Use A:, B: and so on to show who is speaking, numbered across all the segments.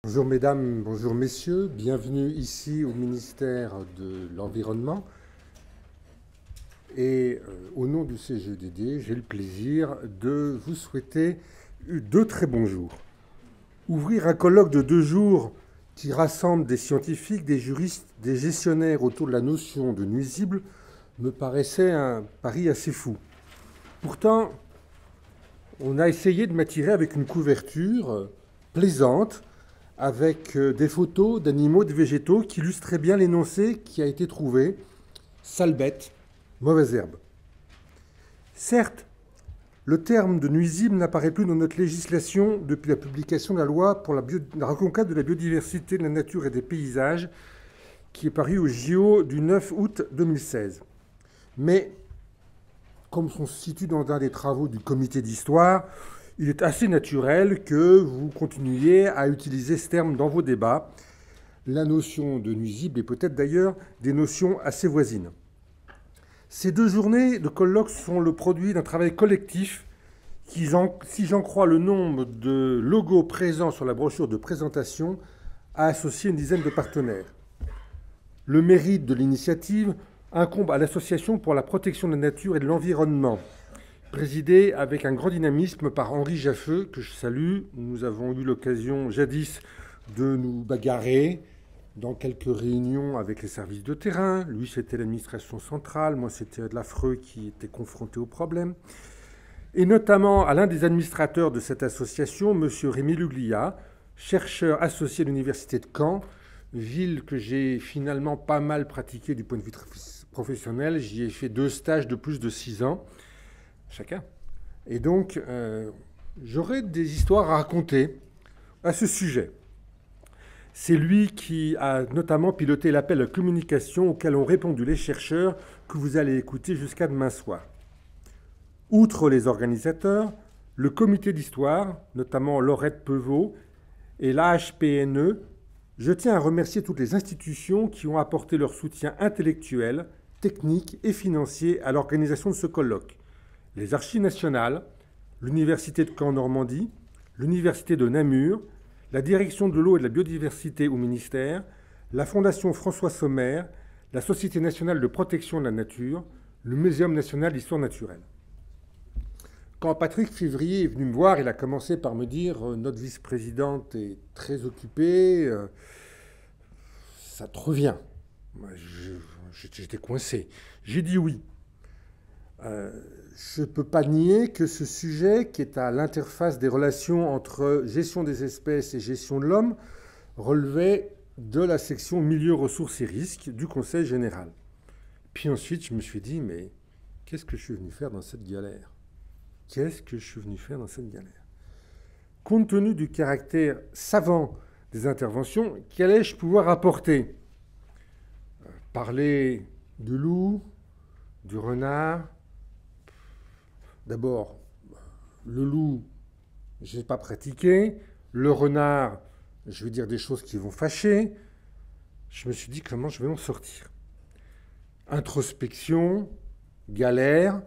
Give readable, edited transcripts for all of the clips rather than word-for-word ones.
A: Bonjour mesdames, bonjour messieurs, bienvenue ici au ministère de l'Environnement. Et au nom du CGEDD, j'ai le plaisir de vous souhaiter deux très bons jours. Ouvrir un colloque de 2 jours qui rassemble des scientifiques, des juristes, des gestionnaires autour de la notion de nuisible me paraissait un pari assez fou. Pourtant, on a essayé de m'attirer avec une couverture plaisante, avec des photos d'animaux, de végétaux qui illustraient bien l'énoncé qui a été trouvé. Sale bête, mauvaise herbe. Certes, le terme de nuisible n'apparaît plus dans notre législation depuis la publication de la loi pour la reconquête de la biodiversité, de la nature et des paysages, qui est parue au JO du 9 août 2016. Mais, comme on se situe dans un des travaux du comité d'histoire, il est assez naturel que vous continuiez à utiliser ce terme dans vos débats. La notion de nuisible est peut-être d'ailleurs des notions assez voisines. Ces 2 journées de colloques sont le produit d'un travail collectif qui, si j'en crois le nombre de logos présents sur la brochure de présentation, a associé une dizaine de partenaires. Le mérite de l'initiative incombe à l'Association pour la protection de la nature et de l'environnement, présidée avec un grand dynamisme par Henri Jaffeux, que je salue. Nous avons eu l'occasion jadis de nous bagarrer dans quelques réunions avec les services de terrain. Lui, c'était l'administration centrale, moi, c'était de l'Afreux qui était confronté au problème. Et notamment à l'un des administrateurs de cette association, M. Rémi Luglia, chercheur associé de l'Université de Caen, ville que j'ai finalement pas mal pratiquée du point de vue professionnel. J'y ai fait 2 stages de plus de 6 ans. Chacun. Et donc, j'aurais des histoires à raconter à ce sujet. C'est lui qui a notamment piloté l'appel à communication auquel ont répondu les chercheurs que vous allez écouter jusqu'à demain soir. Outre les organisateurs, le comité d'histoire, notamment Laurette Peuveau, et l'AHPNE, je tiens à remercier toutes les institutions qui ont apporté leur soutien intellectuel, technique et financier à l'organisation de ce colloque. Les Archives nationales, l'Université de Caen-Normandie, l'Université de Namur, la Direction de l'eau et de la biodiversité au ministère, la Fondation François Sommer, la Société nationale de protection de la nature, le Muséum national d'histoire naturelle. Quand Patrick Février est venu me voir, il a commencé par me dire « Notre vice-présidente est très occupée, ça te revient ». J'étais coincé. J'ai dit oui. Je ne peux pas nier que ce sujet, qui est à l'interface des relations entre gestion des espèces et gestion de l'homme, relevait de la section milieu, ressources et risques du Conseil général. Puis ensuite, je me suis dit, mais qu'est-ce que je suis venu faire dans cette galère ? Qu'est-ce que je suis venu faire dans cette galère ? Compte tenu du caractère savant des interventions, qu'allais-je pouvoir apporter ? Parler du loup, du renard. D'abord, le loup, je n'ai pas pratiqué. Le renard, je vais dire des choses qui vont fâcher. Je me suis dit comment je vais m'en sortir. Introspection, galère.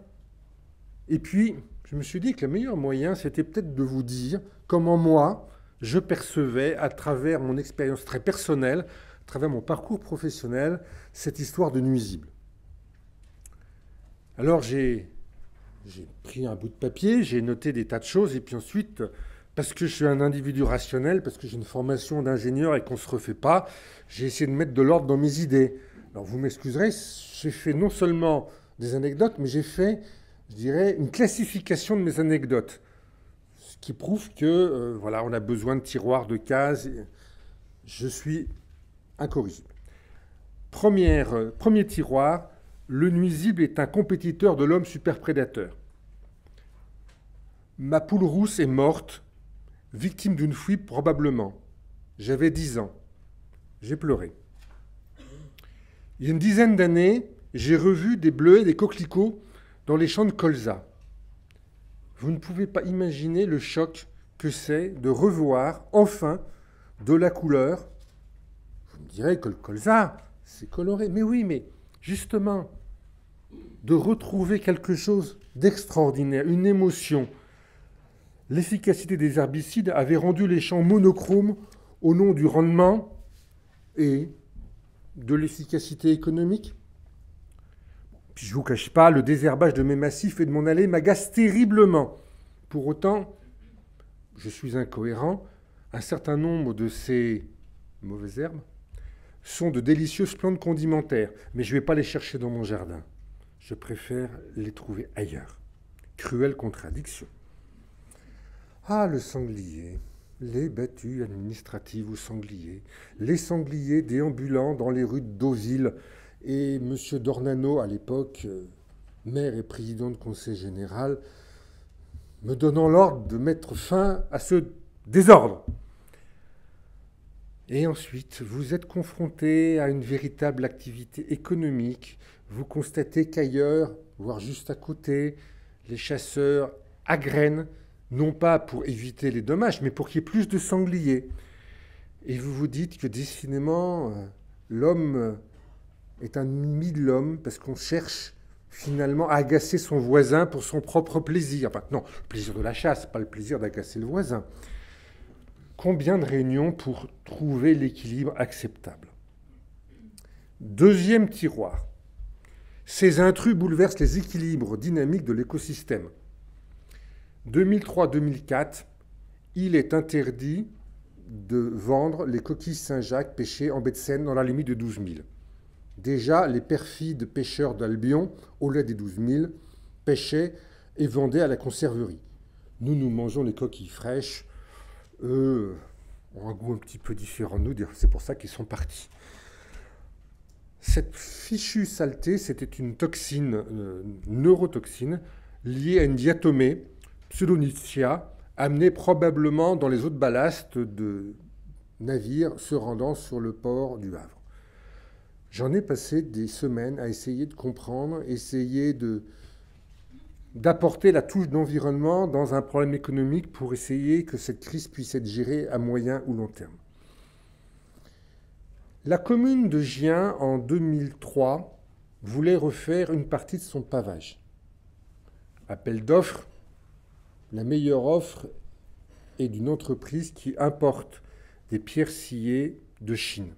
A: Et puis, je me suis dit que le meilleur moyen, c'était peut-être de vous dire comment moi, je percevais à travers mon expérience très personnelle, à travers mon parcours professionnel, cette histoire de nuisible. Alors j'ai pris un bout de papier, j'ai noté des tas de choses, et puis ensuite, parce que je suis un individu rationnel, parce que j'ai une formation d'ingénieur et qu'on ne se refait pas, j'ai essayé de mettre de l'ordre dans mes idées. Alors vous m'excuserez, j'ai fait non seulement des anecdotes, mais j'ai fait, je dirais, une classification de mes anecdotes, ce qui prouve que, voilà, on a besoin de tiroirs, de cases. Je suis incorrigible. Premier tiroir, le nuisible est un compétiteur de l'homme superprédateur. Ma poule rousse est morte, victime d'une fuite probablement. J'avais 10 ans. J'ai pleuré. Il y a une dizaine d'années, j'ai revu des bleuets et des coquelicots dans les champs de colza. Vous ne pouvez pas imaginer le choc que c'est de revoir enfin de la couleur. Vous me direz que le colza, c'est coloré. Mais oui, mais justement, de retrouver quelque chose d'extraordinaire, une émotion. L'efficacité des herbicides avait rendu les champs monochromes au nom du rendement et de l'efficacité économique. Puis je ne vous cache pas, le désherbage de mes massifs et de mon allée m'agace terriblement. Pour autant, je suis incohérent. Un certain nombre de ces mauvaises herbes sont de délicieuses plantes condimentaires, mais je ne vais pas les chercher dans mon jardin. Je préfère les trouver ailleurs. Cruelle contradiction. Ah, le sanglier, les battues administratives aux sangliers, les sangliers déambulant dans les rues de Deauville, et M. Dornano, à l'époque, maire et président de conseil général, me donnant l'ordre de mettre fin à ce désordre. Et ensuite, vous êtes confronté à une véritable activité économique. Vous constatez qu'ailleurs, voire juste à côté, les chasseurs agrènent, non pas pour éviter les dommages, mais pour qu'il y ait plus de sangliers. Et vous vous dites que décidément, l'homme est un ennemi de l'homme parce qu'on cherche finalement à agacer son voisin pour son propre plaisir. Enfin, non, le plaisir de la chasse, pas le plaisir d'agacer le voisin. Combien de réunions pour trouver l'équilibre acceptable? Deuxième tiroir. Ces intrus bouleversent les équilibres dynamiques de l'écosystème. 2003-2004, il est interdit de vendre les coquilles Saint-Jacques pêchées en baie de Seine dans la limite de 12 000. Déjà, les perfides pêcheurs d'Albion, au lait des 12 000, pêchaient et vendaient à la conserverie. Nous mangeons les coquilles fraîches. Eux ont un goût un petit peu différent de nous, c'est pour ça qu'ils sont partis. Cette fichue saleté, c'était une toxine, neurotoxine, liée à une diatomée, Pseudonychia, amenée probablement dans les eaux de ballast de navires se rendant sur le port du Havre. J'en ai passé des semaines à essayer de comprendre, essayer d'apporter la touche d'environnement dans un problème économique pour essayer que cette crise puisse être gérée à moyen ou long terme. La commune de Gien, en 2003, voulait refaire une partie de son pavage. Appel d'offres, la meilleure offre est d'une entreprise qui importe des pierres sciées de Chine.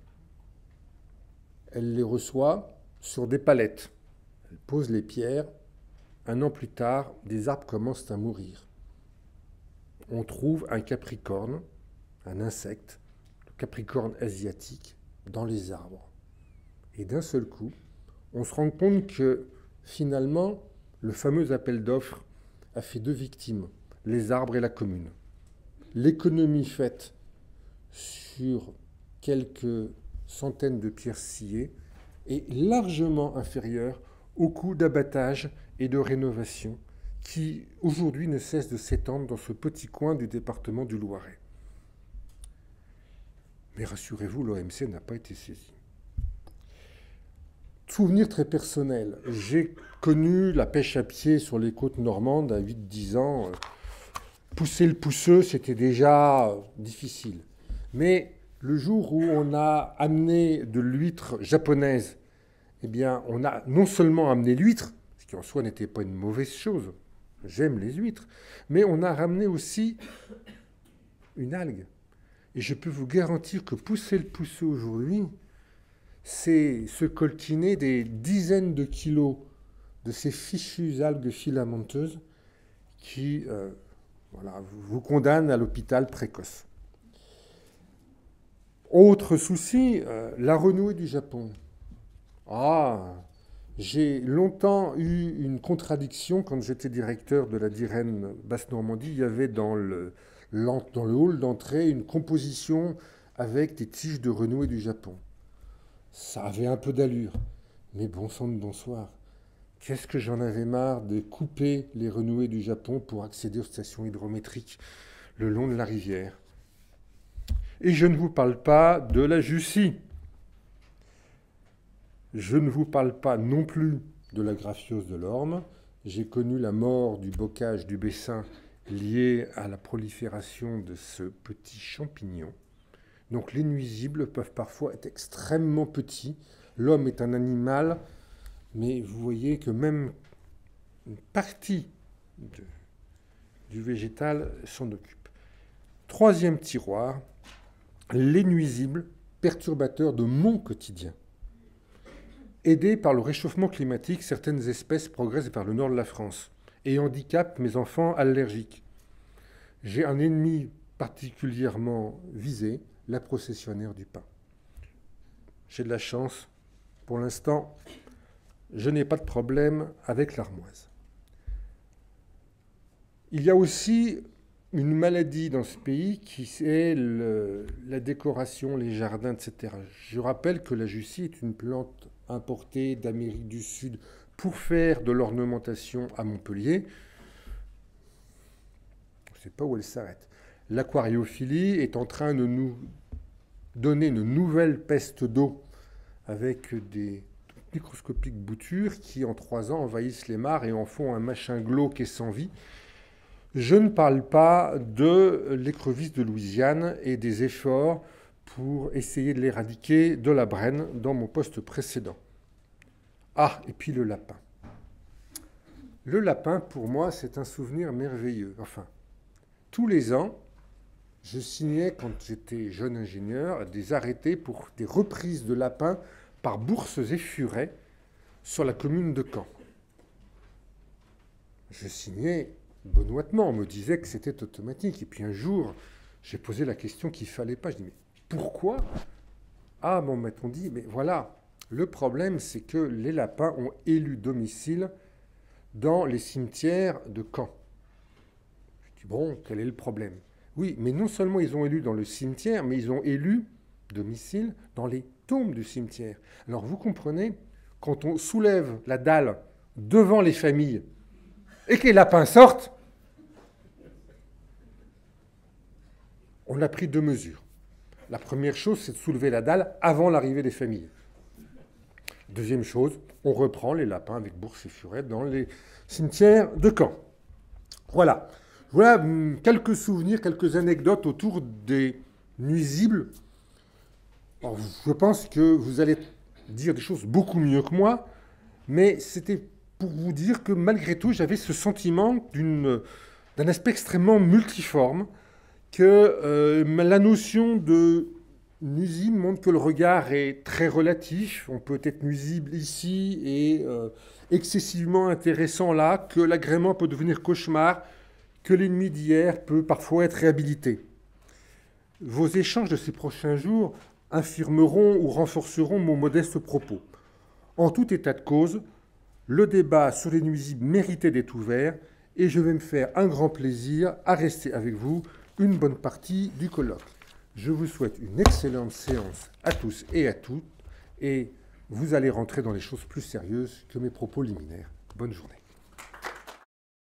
A: Elle les reçoit sur des palettes. Elle pose les pierres. Un an plus tard, des arbres commencent à mourir. On trouve un capricorne, un insecte, le capricorne asiatique, dans les arbres. Et d'un seul coup, on se rend compte que finalement, le fameux appel d'offres a fait deux victimes, les arbres et la commune. L'économie faite sur quelques centaines de pierres sciées est largement inférieure au coût d'abattage et de rénovation qui, aujourd'hui, ne cesse de s'étendre dans ce petit coin du département du Loiret. Mais rassurez-vous, l'OMC n'a pas été saisi. Souvenir très personnel. J'ai connu la pêche à pied sur les côtes normandes à 8-10 ans. Pousser le pousseux, c'était déjà difficile. Mais le jour où on a amené de l'huître japonaise, eh bien, on a non seulement amené l'huître, ce qui en soi n'était pas une mauvaise chose, j'aime les huîtres, mais on a ramené aussi une algue. Et je peux vous garantir que pousser le pousseux aujourd'hui, c'est se coltiner des dizaines de kilos de ces fichues algues filamenteuses qui vous condamnent à l'hôpital précoce. Autre souci, la renouée du Japon. J'ai longtemps eu une contradiction quand j'étais directeur de la DIREN Basse-Normandie. Il y avait dans le hall d'entrée une composition avec des tiges de renouée du Japon. Ça avait un peu d'allure, mais bon sang de bonsoir. Qu'est-ce que j'en avais marre de couper les renouées du Japon pour accéder aux stations hydrométriques le long de la rivière. Et je ne vous parle pas de la Jussie. Je ne vous parle pas non plus de la graphiose de l'orme. J'ai connu la mort du bocage du Bessin liée à la prolifération de ce petit champignon. Donc les nuisibles peuvent parfois être extrêmement petits. L'homme est un animal, mais vous voyez que même une partie du végétal s'en occupe. Troisième tiroir, les nuisibles perturbateurs de mon quotidien. Aidés par le réchauffement climatique, certaines espèces progressent vers le nord de la France et handicapent mes enfants allergiques. J'ai un ennemi particulièrement visé, la processionnaire du pain. J'ai de la chance. Pour l'instant, je n'ai pas de problème avec l'armoise. Il y a aussi une maladie dans ce pays qui est la décoration, les jardins, etc. Je rappelle que la jussie est une plante importée d'Amérique du Sud pour faire de l'ornementation à Montpellier. Je ne sais pas où elle s'arrête. L'aquariophilie est en train de nous donner une nouvelle peste d'eau avec des microscopiques boutures qui, en 3 ans, envahissent les mares et en font un machin glauque et sans vie. Je ne parle pas de l'écrevisse de Louisiane et des efforts pour essayer de l'éradiquer de la Brenne dans mon poste précédent. Ah, et puis le lapin. Le lapin, pour moi, c'est un souvenir merveilleux. Enfin, tous les ans, je signais, quand j'étais jeune ingénieur, des arrêtés pour des reprises de lapins par Bourses et Furets sur la commune de Caen. Je signais benoîtement, on me disait que c'était automatique. Et puis un jour, j'ai posé la question qu'il ne fallait pas. Je dis, mais pourquoi? Ah, mon maître, on dit, mais voilà, le problème, c'est que les lapins ont élu domicile dans les cimetières de Caen. Je dis, bon, quel est le problème? Oui, mais non seulement ils ont élu dans le cimetière, mais ils ont élu domicile dans les tombes du cimetière. Alors vous comprenez, quand on soulève la dalle devant les familles et que les lapins sortent, on a pris 2 mesures. La première chose, c'est de soulever la dalle avant l'arrivée des familles. Deuxième chose, on reprend les lapins avec Bourses et Furets dans les cimetières de Caen. Voilà. Voilà quelques souvenirs, quelques anecdotes autour des nuisibles. Alors, je pense que vous allez dire des choses beaucoup mieux que moi, mais c'était pour vous dire que malgré tout, j'avais ce sentiment d'un aspect extrêmement multiforme, que la notion de nuisible montre que le regard est très relatif. On peut être nuisible ici et excessivement intéressant là, que l'agrément peut devenir cauchemar, que l'ennemi d'hier peut parfois être réhabilité. Vos échanges de ces prochains jours infirmeront ou renforceront mon modeste propos. En tout état de cause, le débat sur les nuisibles méritait d'être ouvert et je vais me faire un grand plaisir à rester avec vous une bonne partie du colloque. Je vous souhaite une excellente séance à tous et à toutes et vous allez rentrer dans les choses plus sérieuses que mes propos liminaires. Bonne journée.